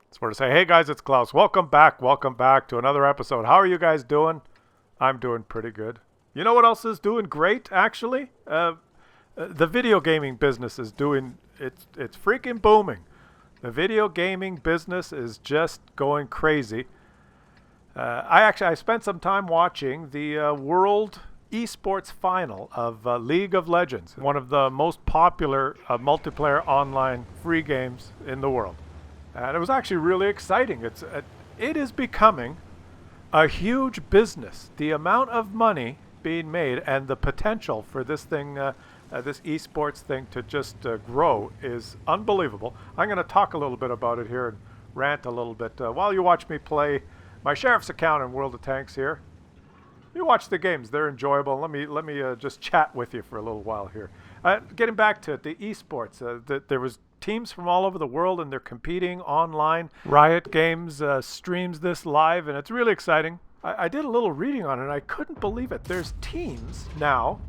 It's where to say, hey guys, it's Klaus. Welcome back. Welcome back to another episode. How are you guys doing? I'm doing pretty good. You know what else is doing great, actually? The video gaming business is doing, it's freaking booming. The video gaming business is just going crazy. I spent some time watching the World Esports final of League of Legends, one of the most popular multiplayer online free games in the world. And it was actually really exciting. It is becoming a huge business. The amount of money being made and the potential for this thing, this esports thing to just grow is unbelievable. I'm going to talk a little bit about it here and rant a little bit while you watch me play my sheriff's account in World of Tanks here. You watch the games; they're enjoyable. Let me just chat with you for a little while here. Getting back to the esports, there was teams from all over the world, and they're competing online. Riot Games streams this live, and it's really exciting. I did a little reading on it, and I couldn't believe it. There's teams now,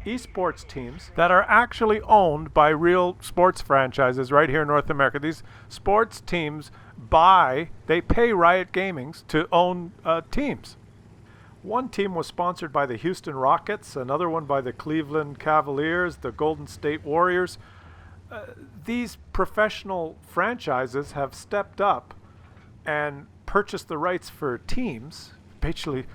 esports teams, that are actually owned by real sports franchises right here in North America. These sports teams they pay Riot Gamings to own teams. One team was sponsored by the Houston Rockets, another one by the Cleveland Cavaliers, the Golden State Warriors. These professional franchises have stepped up and purchased the rights for teams, basically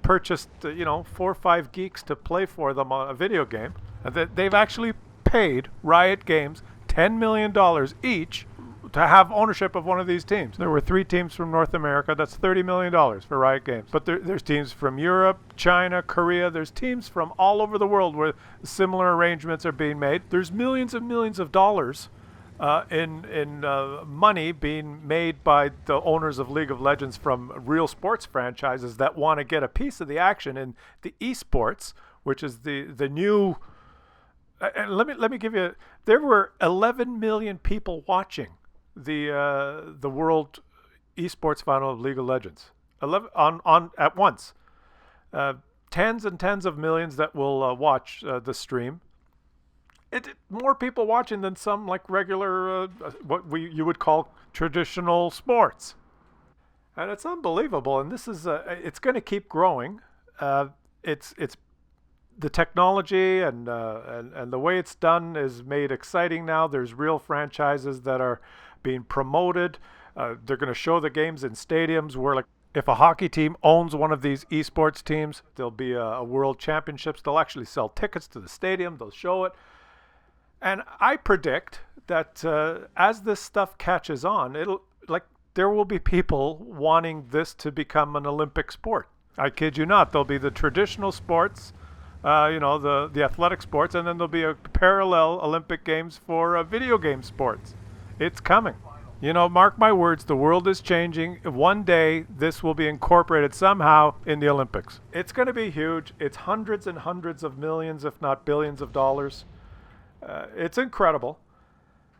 purchased 4 or 5 geeks to play for them on a video game. And they've actually paid Riot Games $10 million each to have ownership of one of these teams. There were 3 teams from North America. That's $30 million for Riot Games. But there's teams from Europe, China, Korea. There's teams from all over the world where similar arrangements are being made. There's millions and millions of dollars in money being made by the owners of League of Legends from real sports franchises that want to get a piece of the action in the esports, which is the new. And let me give you. There were 11 million people watching the World Esports final of League of Legends, 11 on at once. Tens and tens of millions that will watch the stream. More people watching than some like regular you would call traditional sports, and it's unbelievable. And this is it's going to keep growing. It's the technology and the way it's done is made exciting now. There's real franchises that are being promoted. They're going to show the games in stadiums where, like, if a hockey team owns one of these esports teams, there'll be a world championships. They'll actually sell tickets to the stadium. They'll show it. And I predict that as this stuff catches on, there will be people wanting this to become an Olympic sport. I kid you not. There'll be the traditional sports, the athletic sports, and then there'll be a parallel Olympic Games for video game sports. It's coming. Mark my words, the world is changing. One day, this will be incorporated somehow in the Olympics. It's going to be huge. It's hundreds and hundreds of millions, if not billions of dollars. It's incredible.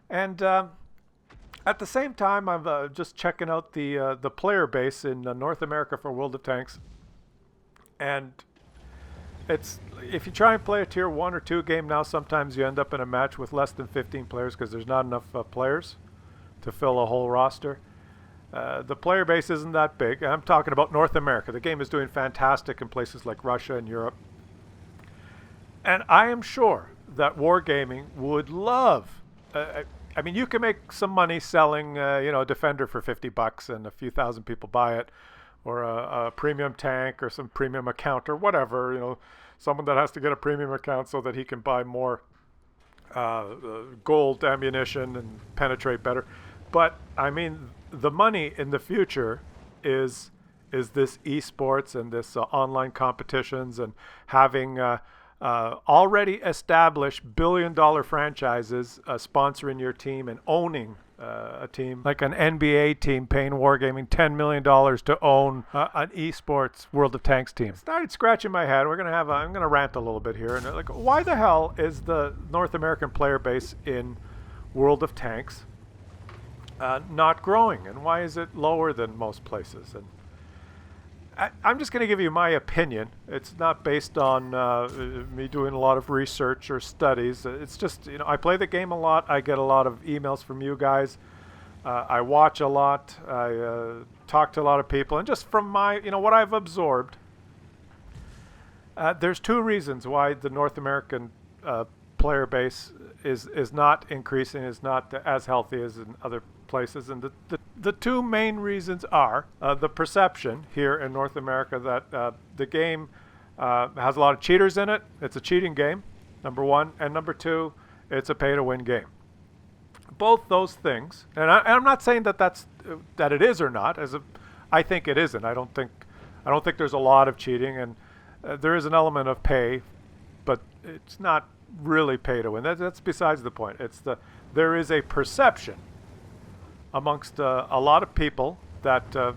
And at the same time, I'm just checking out the player base in North America for World of Tanks. And if you try and play a tier 1 or 2 game now, sometimes you end up in a match with less than 15 players because there's not enough players to fill a whole roster. The player base isn't that big. I'm talking about North America. The game is doing fantastic in places like Russia and Europe. And I am sure that Wargaming would love. You can make some money selling, a Defender for $50 and a few thousand people buy it, or a premium tank or some premium account or whatever. Someone that has to get a premium account so that he can buy more gold ammunition and penetrate better. But the money in the future is this esports and this online competitions and having already established billion-dollar franchises sponsoring your team and owning a team, like an NBA team paying Wargaming $10 million to own an esports World of Tanks team. I started scratching my head. I'm gonna rant a little bit here. And why the hell is the North American player base in World of Tanks not growing, and why is it lower than most places? And I'm just going to give you my opinion. It's not based on me doing a lot of research or studies. It's just, I play the game a lot. I get a lot of emails from you guys. I watch a lot. I talk to a lot of people, and just from my, what I've absorbed, there's two reasons why the North American player base is not increasing, is not as healthy as in other places, and the two main reasons are the perception here in North America that the game has a lot of cheaters in it. It's a cheating game, number one, and number two, it's a pay-to-win game. Both those things, and I'm not saying that it is or not. I think it isn't. I don't think there's a lot of cheating, and there is an element of pay, but it's not really pay to win. That's besides the point. There is a perception amongst a lot of people that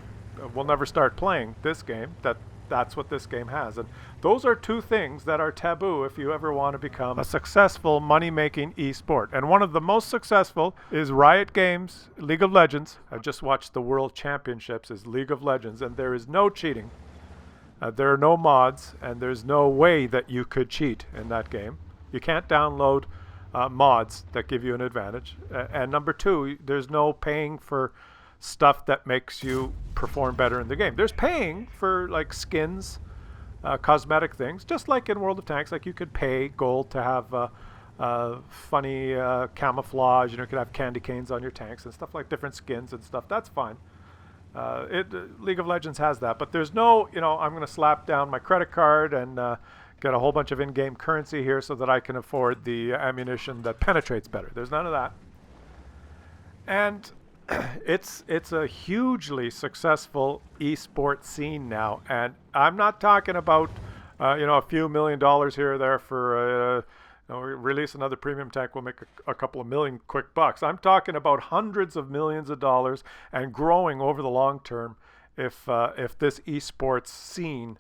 will never start playing this game that's what this game has. And those are two things that are taboo if you ever want to become a successful money-making esport. And one of the most successful is Riot Games, League of Legends. I just watched the World Championships is League of Legends, and there is no cheating. There are no mods, and there's no way that you could cheat in that game. You can't download mods that give you an advantage. And number two, there's no paying for stuff that makes you perform better in the game. There's paying for like skins, cosmetic things, just like in World of Tanks. Like you could pay gold to have funny camouflage. You could have candy canes on your tanks and stuff, like different skins and stuff. That's fine. League of Legends has that, but there's no, I'm going to slap down my credit card and get a whole bunch of in-game currency here so that I can afford the ammunition that penetrates better. There's none of that. And it's a hugely successful esports scene now, and I'm not talking about a few $1 million here or there for we release another premium tank, we'll make a couple of million quick bucks. I'm talking about hundreds of millions of dollars and growing over the long term if this esports scene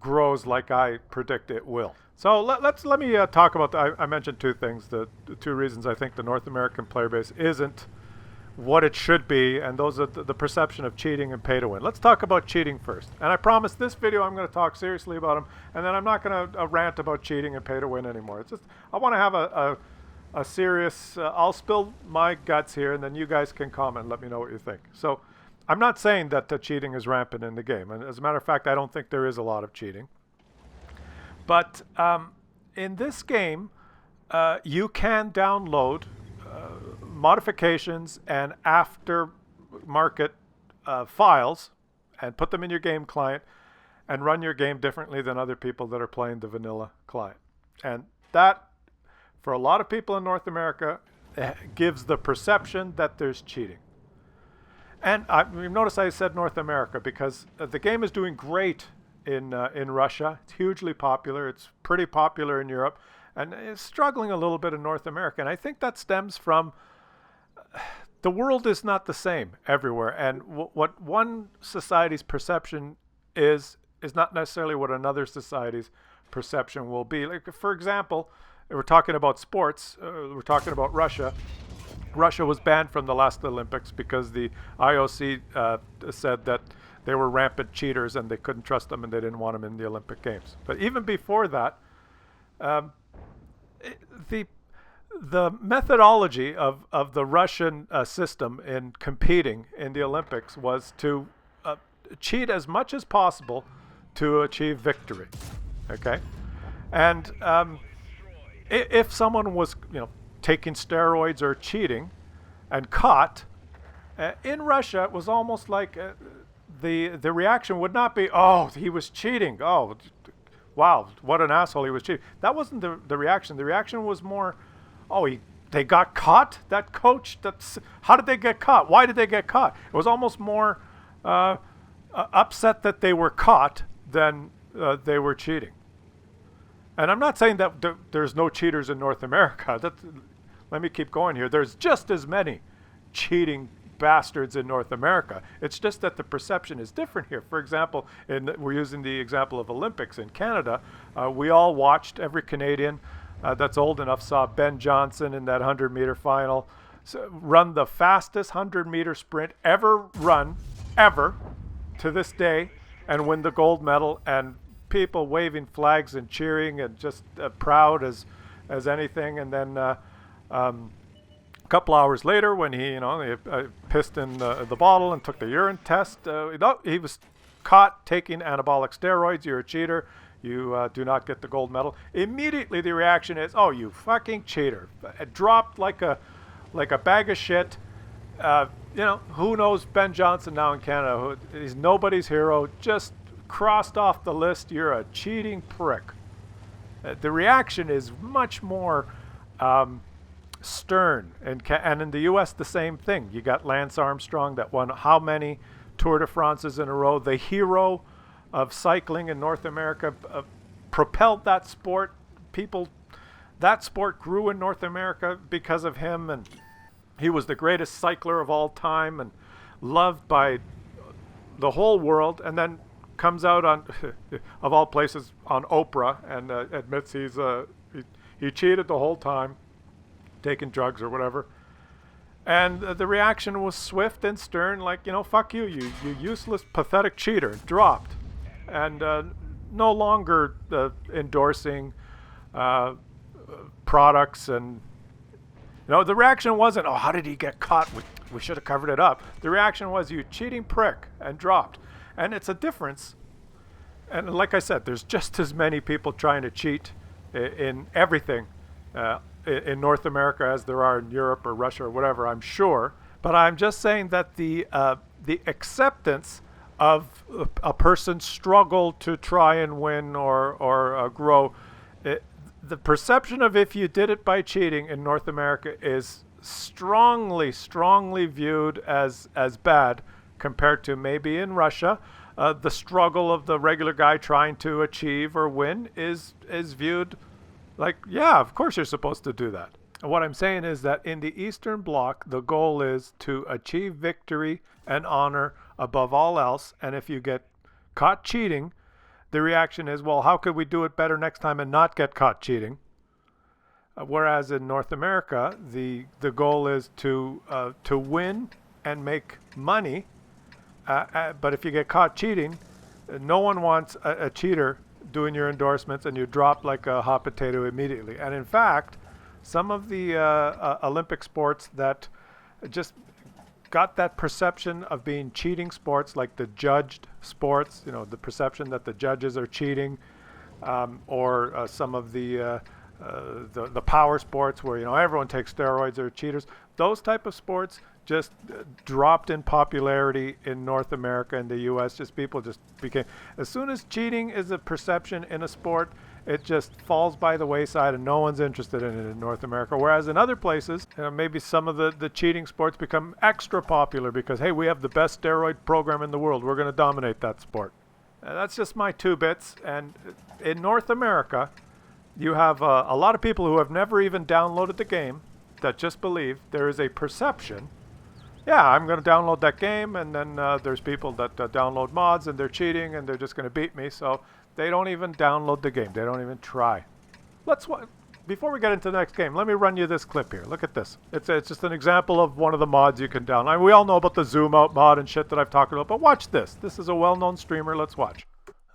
grows like I predict it will. So let me talk about I mentioned two things, the two reasons I think the North American player base isn't what it should be, and those are the perception of cheating and pay to win. Let's talk about cheating first. And I promise this video I'm going to talk seriously about them, and then I'm not going to rant about cheating and pay to win anymore. It's just I want to have a serious, I'll spill my guts here, and then you guys can comment and let me know what you think. So I'm not saying that the cheating is rampant in the game, and as a matter of fact, I don't think there is a lot of cheating. But in this game, you can download modifications and aftermarket files and put them in your game client and run your game differently than other people that are playing the vanilla client. And that, for a lot of people in North America, gives the perception that there's cheating. And you notice I said North America because the game is doing great in Russia. It's hugely popular. It's pretty popular in Europe, and it's struggling a little bit in North America. And I think that stems from the world is not the same everywhere, and what one society's perception is not necessarily what another society's perception will be. Like, for example, we're talking about sports. We're talking about Russia. Russia was banned from the last Olympics because the IOC said that they were rampant cheaters and they couldn't trust them and they didn't want them in the Olympic Games. But even before that, the methodology of the Russian system in competing in the Olympics was to cheat as much as possible to achieve victory. Okay, and if someone was taking steroids or cheating and caught in Russia, it was almost like the reaction would not be, oh, he was cheating, oh, wow, what an asshole, he was cheating. That wasn't the reaction. The reaction was more, oh, they got caught? That coach? How did they get caught? Why did they get caught? It was almost more upset that they were caught than they were cheating. And I'm not saying that there's no cheaters in North America. Let me keep going here. There's just as many cheating bastards in North America. It's just that the perception is different here. For example, we're using the example of Olympics in Canada. We all watched, every Canadian that's old enough saw Ben Johnson in that 100-meter final run the fastest 100-meter sprint ever run, ever, to this day, and win the gold medal, and people waving flags and cheering and just proud as anything. And then A couple hours later, when he, he pissed in the bottle and took the urine test, he was caught taking anabolic steroids. You're a cheater. You do not get the gold medal. Immediately, the reaction is, "Oh, you fucking cheater!" Dropped like a bag of shit. Who knows Ben Johnson now in Canada? He's nobody's hero. Just crossed off the list. You're a cheating prick. The reaction is much more stern, and in the U.S. the same thing. You got Lance Armstrong that won how many Tour de France's in a row? The hero of cycling in North America, propelled that sport. That sport grew in North America because of him, and he was the greatest cycler of all time and loved by the whole world. And then comes out on, of all places, on Oprah and admits he cheated the whole time, taking drugs or whatever. And the reaction was swift and stern, like, fuck you, you useless, pathetic cheater. Dropped. And no longer endorsing products. And the reaction wasn't, "Oh, how did he get caught? We should have covered it up." The reaction was, "You cheating prick," and dropped. And it's a difference. And like I said, there's just as many people trying to cheat in everything in North America as there are in Europe or Russia or whatever, I'm sure. But I'm just saying that the acceptance of a person's struggle to try and win or grow, the perception of if you did it by cheating in North America is strongly viewed as bad compared to maybe in Russia. The struggle of the regular guy trying to achieve or win is viewed like, yeah, of course you're supposed to do that. And what I'm saying is that in the Eastern Bloc, the goal is to achieve victory and honor above all else. And if you get caught cheating, the reaction is, well, how could we do it better next time and not get caught cheating? Whereas in North America, the goal is to win and make money. But if you get caught cheating, no one wants a cheater doing your endorsements, and you drop like a hot potato immediately. And in fact, some of the Olympic sports that just got that perception of being cheating sports, like the judged sports, the perception that the judges are cheating, or some of the power sports where everyone takes steroids or cheaters. Those type of sports just dropped in popularity in North America and the U.S. People just became, as soon as cheating is a perception in a sport, it just falls by the wayside and no one's interested in it in North America. Whereas in other places, maybe some of the cheating sports become extra popular because, hey, we have the best steroid program in the world. We're going to dominate that sport. That's just my 2 bits. And in North America, you have a lot of people who have never even downloaded the game that just believe there is a perception. Yeah, I'm going to download that game, and then there's people that download mods and they're cheating and they're just going to beat me. So they don't even download the game. They don't even try. Before we get into the next game, let me run you this clip here. Look at this. It's just an example of one of the mods you can download. We all know about the zoom out mod and shit that I've talked about, but watch this. This is a well-known streamer. Let's watch.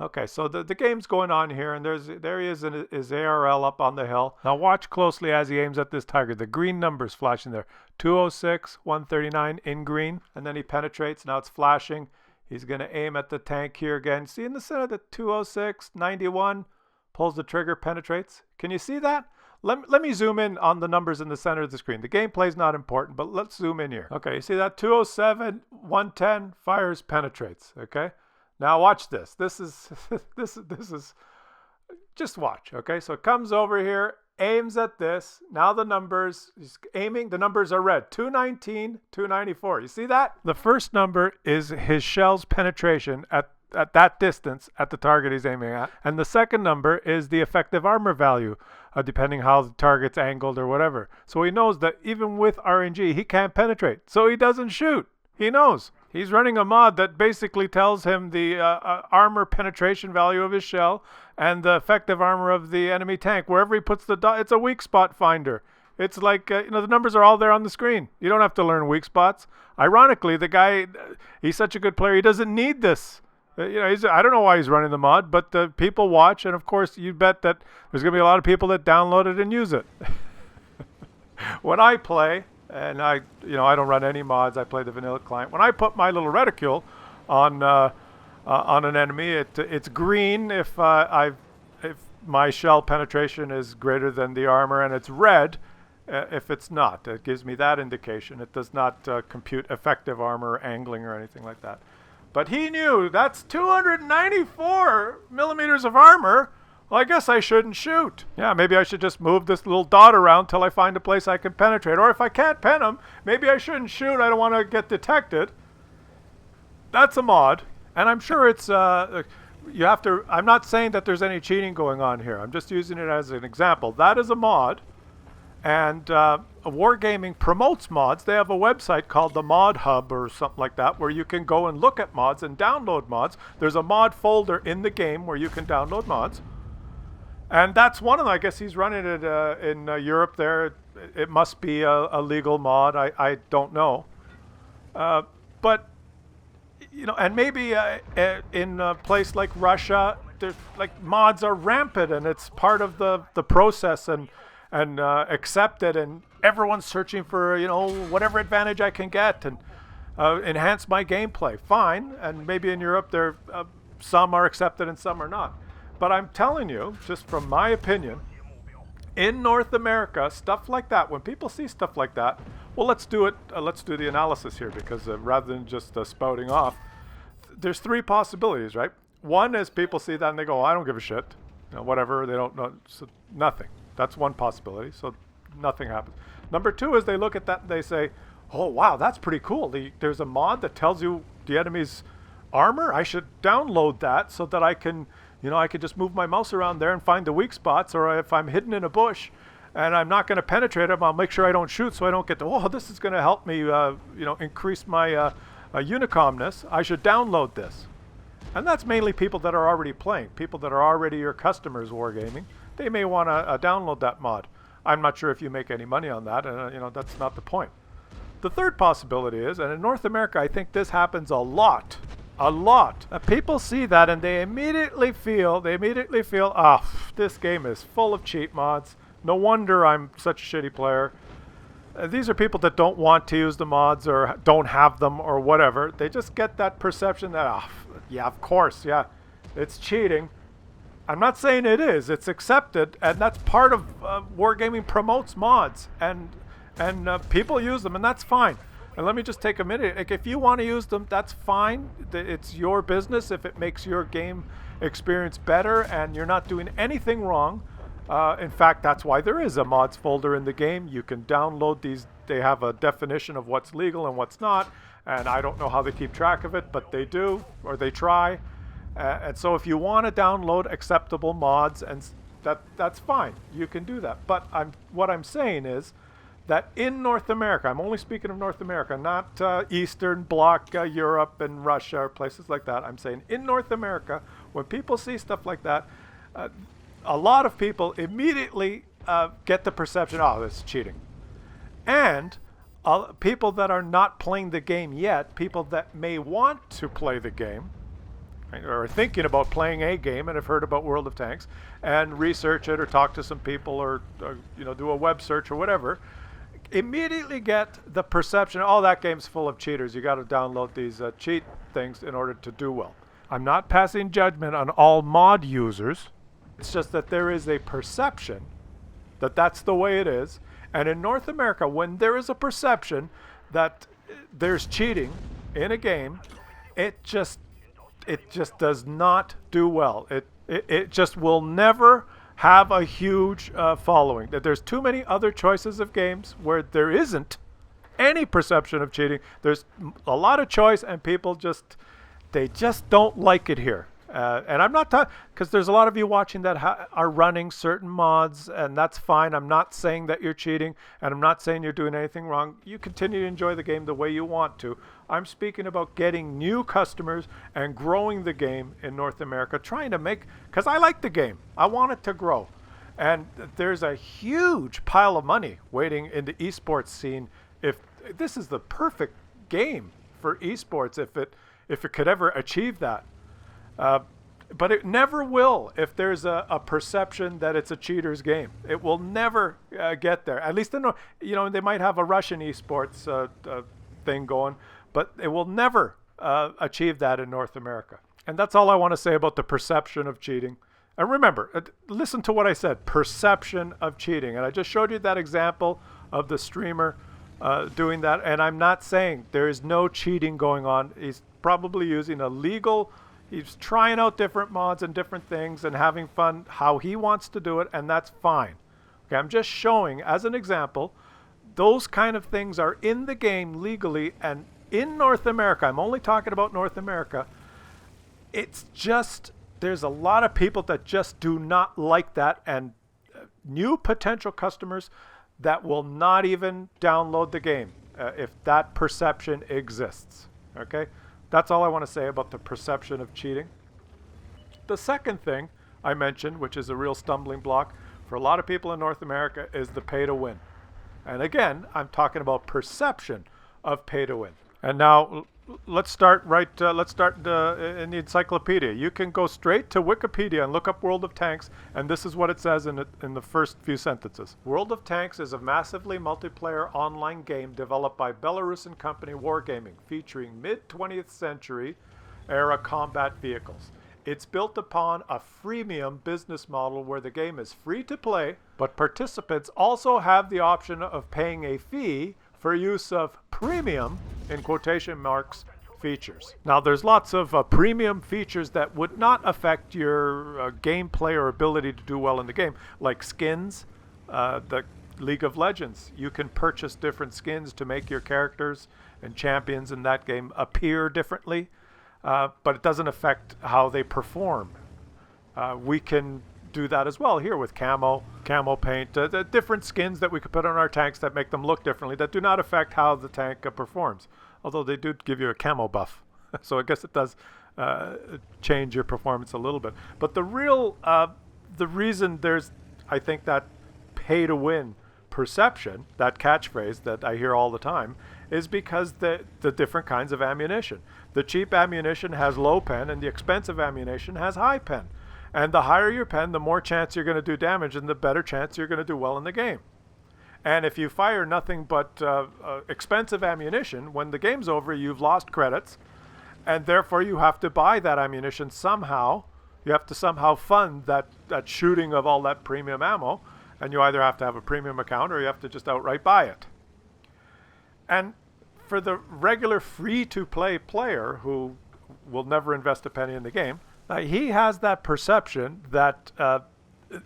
Okay, so the game's going on here, and there he is in his ARL up on the hill. Now watch closely as he aims at this tiger. The green number's flashing there. 206, 139 in green, and then he penetrates. Now it's flashing. He's going to aim at the tank here again. See in the center, the 206, 91, pulls the trigger, penetrates. Can you see that? Let me zoom in on the numbers in the center of the screen. The gameplay's not important, but let's zoom in here. Okay, you see that? 207, 110, fires, penetrates. Okay? Now watch this. This is just watch. Okay, so it comes over here, aims at this. Now the numbers, he's aiming. The numbers are red. 219, 294. You see that? The first number is his shell's penetration at that distance at the target he's aiming at. And the second number is the effective armor value, depending how the target's angled or whatever. So he knows that even with RNG, he can't penetrate. So he doesn't shoot. He knows. He's running a mod that basically tells him the armor penetration value of his shell and the effective armor of the enemy tank. Wherever he puts the dot, it's a weak spot finder. It's like, the numbers are all there on the screen. You don't have to learn weak spots. Ironically, the guy, he's such a good player, he doesn't need this. I don't know why he's running the mod, but people watch, and of course, you bet that there's going to be a lot of people that download it and use it. When I play, and I don't run any mods. I play the vanilla client. When I put my little reticule on an enemy, it's green if my shell penetration is greater than the armor, and it's red if it's not. It gives me that indication. It does not compute effective armor angling or anything like that. But he knew that's 294 millimeters of armor. Well, I guess I shouldn't shoot. Yeah, maybe I should just move this little dot around till I find a place I can penetrate. Or if I can't pen him, maybe I shouldn't shoot. I don't want to get detected. That's a mod. And I'm sure it's, you have to, I'm not saying that there's any cheating going on here. I'm just using it as an example. That is a mod. And Wargaming promotes mods. They have a website called the Mod Hub or something like that, where you can go and look at mods and download mods. There's a mod folder in the game where you can download mods. And that's one of them. I guess he's running it in Europe there. It must be a legal mod. I don't know. But, and maybe in a place like Russia, there's, like, mods are rampant and it's part of the process and accepted, and everyone's searching for, whatever advantage I can get and enhance my gameplay. Fine. And maybe in Europe there some are accepted and some are not. But I'm telling you, just from my opinion, in North America, stuff like that, when people see stuff like that, well, let's do it. Let's do the analysis here, because rather than just spouting off, there's three possibilities, right? One is people see that and they go, I don't give a shit. Whatever, they don't know, so nothing. That's one possibility, so nothing happens. Number two is they look at that and they say, oh, wow, that's pretty cool. There's a mod that tells you the enemy's armor. I should download that so that I can, I could just move my mouse around there and find the weak spots, or if I'm hidden in a bush and I'm not going to penetrate them, I'll make sure I don't shoot so I don't get this is going to help me, increase my unicomness. I should download this. And that's mainly people that are already playing, people that are already your customers Wargaming. They may want to download that mod. I'm not sure if you make any money on that, and that's not the point. The third possibility is, and in North America I think this happens a lot. People see that and they immediately feel, this game is full of cheat mods. No wonder I'm such a shitty player. These are people that don't want to use the mods or don't have them or whatever. They just get that perception that, yeah, of course, yeah, it's cheating. I'm not saying it is. It's accepted, and that's part of Wargaming promotes mods, and people use them, and that's fine. And let me just take a minute. Like, if you want to use them, that's fine. It's your business. If it makes your game experience better and you're not doing anything wrong. In fact, that's why there is a mods folder in the game. You can download these. They have a definition of what's legal and what's not. And I don't know how they keep track of it, but they do, or they try. And so if you want to download acceptable mods, and that's fine. You can do that. But what I'm saying is that in North America, I'm only speaking of North America, not Eastern Bloc, Europe and Russia or places like that. I'm saying in North America, when people see stuff like that, a lot of people immediately get the perception, this is cheating. And people that are not playing the game yet, people that may want to play the game, right, or are thinking about playing a game and have heard about World of Tanks and research it or talk to some people or do a web search or whatever, immediately get the perception, that game's full of cheaters. You got to download these cheat things in order to do well. I'm not passing judgment on all mod users. It's just that there is a perception that that's the way it is. And in North America, when there is a perception that there's cheating in a game, it just does not do well. It just will never have a huge following. That there's too many other choices of games where there isn't any perception of cheating. There's a lot of choice, and people just don't like it here. And I'm not talking, because there's a lot of you watching that are running certain mods, and that's fine. I'm not saying that you're cheating, and I'm not saying you're doing anything wrong. You continue to enjoy the game the way you want to. I'm speaking about getting new customers and growing the game in North America, trying to make, because I like the game. I want it to grow. And there's a huge pile of money waiting in the esports scene. If this is the perfect game for esports, if it could ever achieve that. But it never will if there's a perception that it's a cheater's game. It will never get there. At least, they might have a Russian esports thing going, but it will never achieve that in North America. And that's all I want to say about the perception of cheating. And remember, listen to what I said, perception of cheating. And I just showed you that example of the streamer doing that. And I'm not saying there is no cheating going on. He's probably using a legal, he's trying out different mods and different things and having fun how he wants to do it, and that's fine. Okay, I'm just showing as an example, those kind of things are in the game legally, and in North America, I'm only talking about North America, it's just, there's a lot of people that just do not like that, and new potential customers that will not even download the game if that perception exists. Okay, that's all I want to say about the perception of cheating. The second thing I mentioned, which is a real stumbling block for a lot of people in North America, is the pay to win. And again, I'm talking about perception of pay to win. And now let's start in the encyclopedia. You can go straight to Wikipedia and look up World of Tanks, and this is what it says in the first few sentences. World of Tanks is a massively multiplayer online game developed by Belarusian company Wargaming, featuring mid-20th century era combat vehicles. It's built upon a freemium business model where the game is free to play, but participants also have the option of paying a fee for use of premium, in quotation marks, features. Now, there's lots of premium features that would not affect your gameplay or ability to do well in the game, like skins. The League of Legends, you can purchase different skins to make your characters and champions in that game appear differently, but it doesn't affect how they perform. We can do that as well here with camo paint, the different skins that we could put on our tanks that make them look differently, that do not affect how the tank performs. Although they do give you a camo buff. So I guess it does change your performance a little bit. But the reason there's, I think, that pay to win perception, that catchphrase that I hear all the time, is because the different kinds of ammunition. The cheap ammunition has low pen and the expensive ammunition has high pen. And the higher your pen, the more chance you're going to do damage and the better chance you're going to do well in the game. And if you fire nothing but expensive ammunition, when the game's over, you've lost credits, and therefore you have to buy that ammunition somehow. You have to somehow fund that shooting of all that premium ammo, and you either have to have a premium account or you have to just outright buy it. And for the regular free-to-play player who will never invest a penny in the game, he has that perception that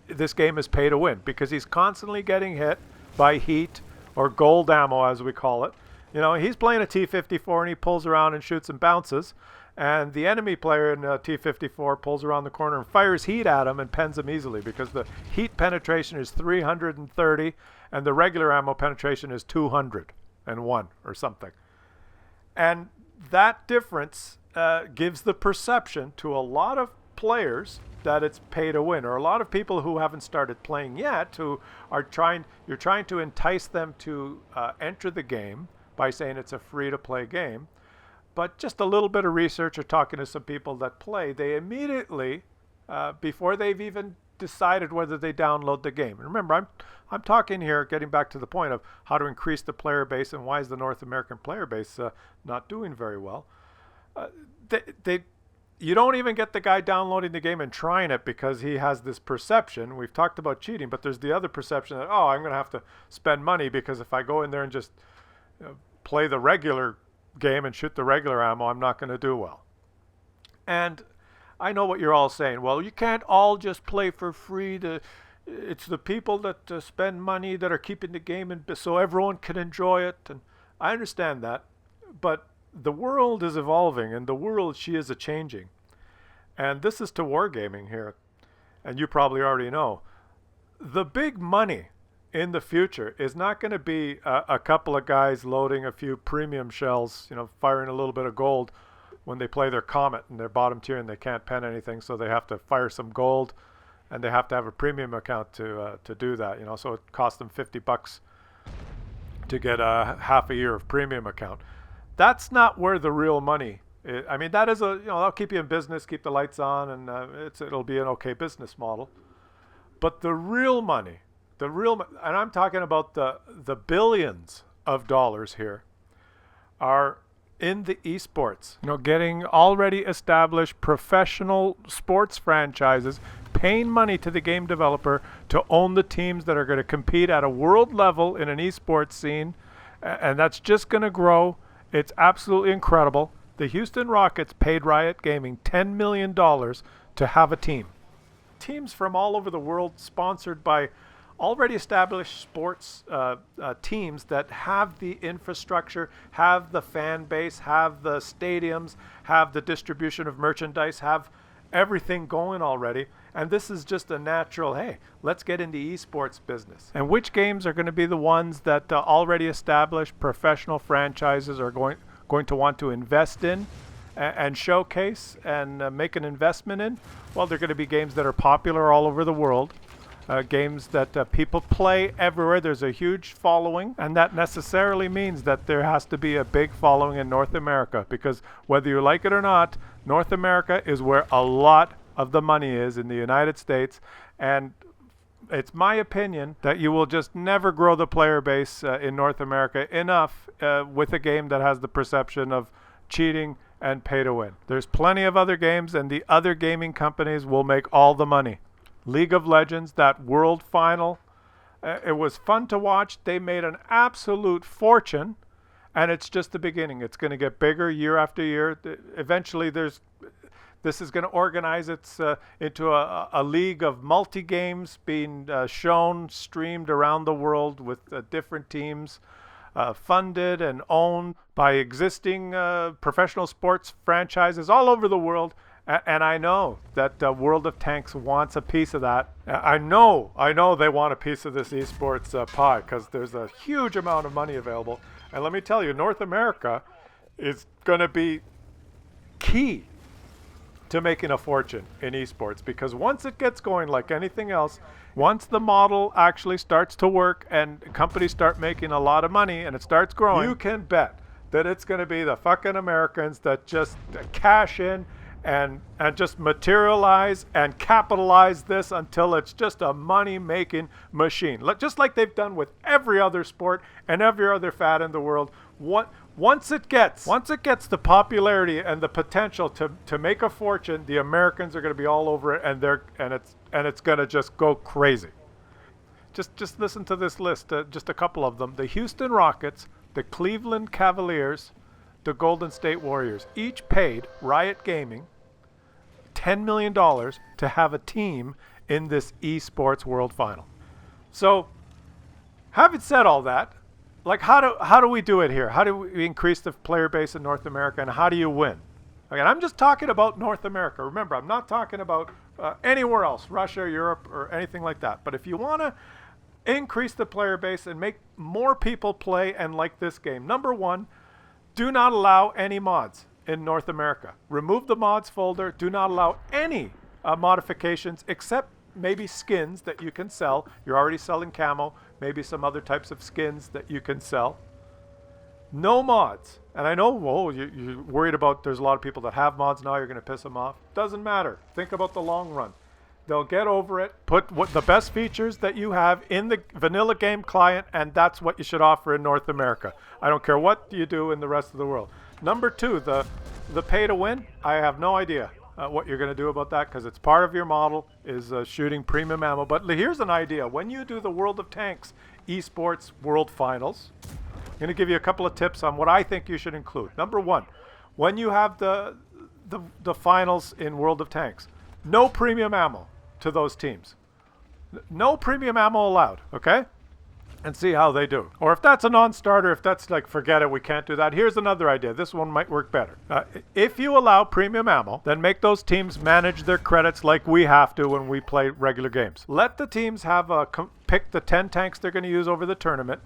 this game is pay to win because he's constantly getting hit by heat or gold ammo, as we call it. You know, he's playing a T-54 and he pulls around and shoots and bounces, and the enemy player in a T-54 pulls around the corner and fires heat at him and pens him easily because the heat penetration is 330 and the regular ammo penetration is 201 or something. And that difference gives the perception to a lot of players that it's pay to win, or a lot of people who haven't started playing yet who are you're trying to entice them to enter the game by saying it's a free-to-play game. But just a little bit of research or talking to some people that play, they immediately, before they've even decided whether they download the game. And remember, I'm talking here, getting back to the point of how to increase the player base and why is the North American player base not doing very well. You don't even get the guy downloading the game and trying it because he has this perception. We've talked about cheating, but there's the other perception that, oh, I'm going to have to spend money because if I go in there and just play the regular game and shoot the regular ammo, I'm not going to do well. And I know what you're all saying. Well, you can't all just play for free. It's the people that spend money that are keeping the game so everyone can enjoy it. And I understand that, but the world is evolving, and the world, she is a-changing. And this is to wargaming here, and you probably already know. The big money in the future is not going to be a couple of guys loading a few premium shells, firing a little bit of gold when they play their Comet in their bottom tier and they can't pen anything, so they have to fire some gold, and they have to have a premium account to do that. So it costs them $50 to get a half a year of premium account. That's not where the real money I mean, that is that'll keep you in business, keep the lights on, and it'll be an okay business model. But the real money, and I'm talking about the billions of dollars here, are in the esports. Getting already established professional sports franchises, paying money to the game developer to own the teams that are going to compete at a world level in an esports scene, and that's just going to grow. It's absolutely incredible. The Houston Rockets paid Riot Gaming $10 million to have a team. Teams from all over the world sponsored by already established sports teams that have the infrastructure, have the fan base, have the stadiums, have the distribution of merchandise, have everything going already. And this is just a natural, hey, let's get into esports business. And which games are going to be the ones that already established professional franchises are going to want to invest in and showcase and make an investment in? Well, they're going to be games that are popular all over the world. Games that people play everywhere. There's a huge following, and that necessarily means that there has to be a big following in North America, because whether you like it or not, North America is where a lot of the money is in the United States, and it's my opinion that you will just never grow the player base in North America enough with a game that has the perception of cheating and pay to win. There's plenty of other games, and the other gaming companies will make all the money. League of Legends, that world final, it was fun to watch. They made an absolute fortune, and it's just the beginning. It's going to get bigger year after year. Eventually, this is going to organize into a league of multi-games being shown, streamed around the world with different teams, funded and owned by existing professional sports franchises all over the world. And I know that World of Tanks wants a piece of that. I know they want a piece of this esports pie, because there's a huge amount of money available. And let me tell you, North America is going to be key to making a fortune in esports, because once it gets going, like anything else, once the model actually starts to work and companies start making a lot of money and it starts growing, you can bet that it's going to be the fucking Americans that just cash in and just materialize and capitalize this until it's just a money-making machine. Just like they've done with every other sport and every other fad in the world. Once it gets the popularity and the potential to make a fortune, the Americans are going to be all over it, and it's going to just go crazy. Just listen to this list, just a couple of them. The Houston Rockets, the Cleveland Cavaliers, the Golden State Warriors each paid Riot Gaming $10 million to have a team in this esports world final. So, having said all that, like how do we do it here? How do we increase the player base in North America, and how do you win? Again, I'm just talking about North America. Remember, I'm not talking about anywhere else, Russia, Europe, or anything like that. But if you want to increase the player base and make more people play and like this game, number one, do not allow any mods in North America. Remove the mods folder. Do not allow any modifications except maybe skins that you can sell. You're already selling camo, maybe some other types of skins that you can sell. No mods. And I know, you're worried about there's a lot of people that have mods now, you're going to piss them off. Doesn't matter. Think about the long run. They'll get over it. Put the best features that you have in the vanilla game client, and that's what you should offer in North America. I don't care what you do in the rest of the world. Number two, the pay to win. I have no idea what you're going to do about that, because it's part of your model is shooting premium ammo. But here's an idea. When you do the World of Tanks Esports World Finals, I'm going to give you a couple of tips on what I think you should include. Number one, when you have the finals in World of Tanks, no premium ammo to those teams. No premium ammo allowed, okay? And see how they do. Or if that's a non-starter, if that's like, forget it, we can't do that. Here's another idea. This one might work better. If you allow premium ammo, then make those teams manage their credits like we have to when we play regular games. Let the teams have pick the 10 tanks they're going to use over the tournament,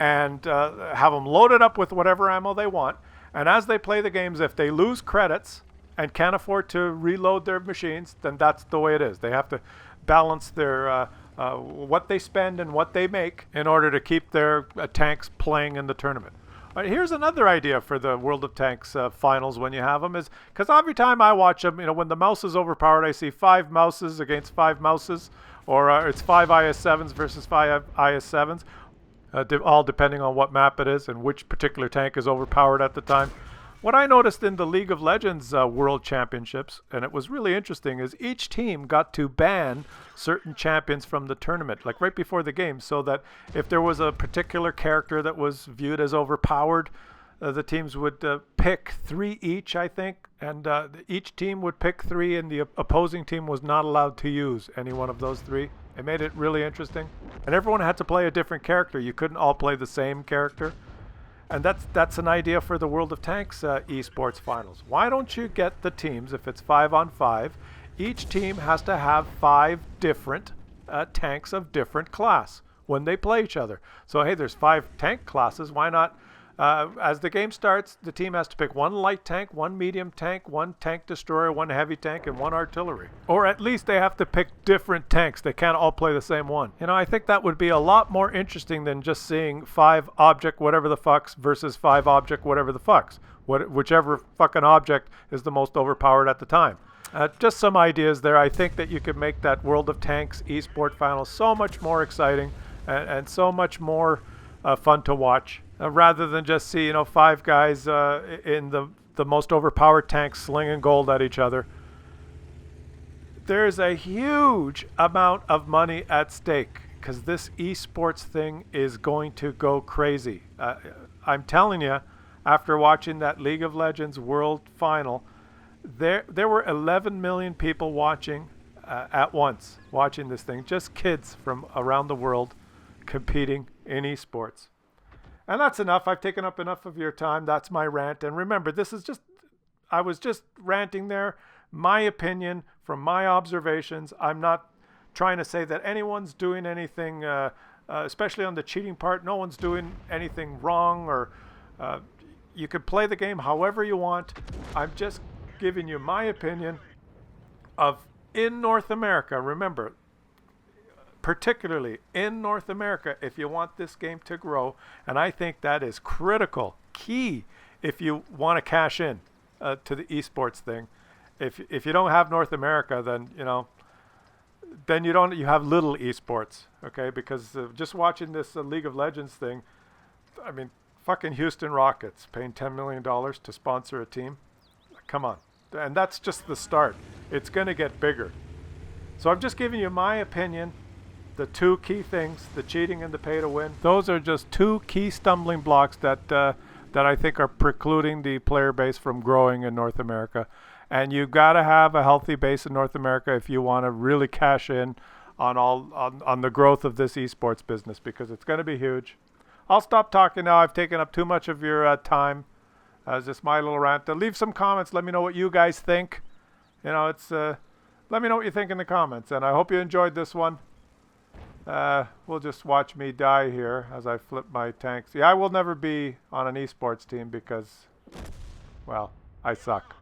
and have them loaded up with whatever ammo they want. And as they play the games, if they lose credits and can't afford to reload their machines, then that's the way it is. They have to balance their what they spend and what they make in order to keep their tanks playing in the tournament. Here's another idea for the World of Tanks finals when you have them is because every time I watch them, when the mouse is overpowered, I see 5 mouses against 5 mouses, or it's 5 IS-7s versus 5 IS-7s, all depending on what map it is and which particular tank is overpowered at the time. What I noticed in the League of Legends World Championships, and it was really interesting, is each team got to ban certain champions from the tournament, like right before the game, so that if there was a particular character that was viewed as overpowered, the teams would pick 3 each, I think, and each team would pick 3, and the opposing team was not allowed to use any one of those 3. It made it really interesting. And everyone had to play a different character. You couldn't all play the same character. And that's an idea for the World of Tanks esports finals. Why don't you get the teams, if it's 5-on-5, each team has to have 5 different tanks of different class when they play each other. So hey, there's 5 tank classes. Why not, as the game starts, the team has to pick 1 light tank, 1 medium tank, 1 tank destroyer, 1 heavy tank, and 1 artillery. Or at least they have to pick different tanks. They can't all play the same one. I think that would be a lot more interesting than just seeing 5 object whatever the fucks versus 5 object whatever the fucks. Whichever fucking object is the most overpowered at the time. Just some ideas there. I think that you could make that World of Tanks eSport final so much more exciting and so much more fun to watch. Rather than just see 5 guys in the most overpowered tanks slinging gold at each other. There's a huge amount of money at stake because this esports thing is going to go crazy. I'm telling you, after watching that League of Legends World Final, there were 11 million people watching at once, watching this thing. Just kids from around the world competing in esports. And that's enough. I've taken up enough of your time. That's my rant. And remember, I was just ranting there. My opinion from my observations. I'm not trying to say that anyone's doing anything, especially on the cheating part. No one's doing anything wrong, or you could play the game however you want. I'm just giving you my opinion of in North America. Remember, particularly in North America, if you want this game to grow, and I think that is critical, key, if you want to cash in to the esports thing. If you don't have North America, then you have little esports, okay? Because just watching this League of Legends thing, I mean, fucking Houston Rockets paying $10 million to sponsor a team. Come on. And that's just the start. It's going to get bigger. So I'm just giving you my opinion. The 2 key things, the cheating and the pay to win, those are just 2 key stumbling blocks that I think are precluding the player base from growing in North America. And you've got to have a healthy base in North America if you want to really cash in on the growth of this esports business, because it's going to be huge. I'll stop talking now. I've taken up too much of your time. It's just my little rant. Leave some comments. Let me know what you guys think. Let me know what you think in the comments. And I hope you enjoyed this one. We'll just watch me die here as I flip my tanks. Yeah, I will never be on an esports team because, well, I suck.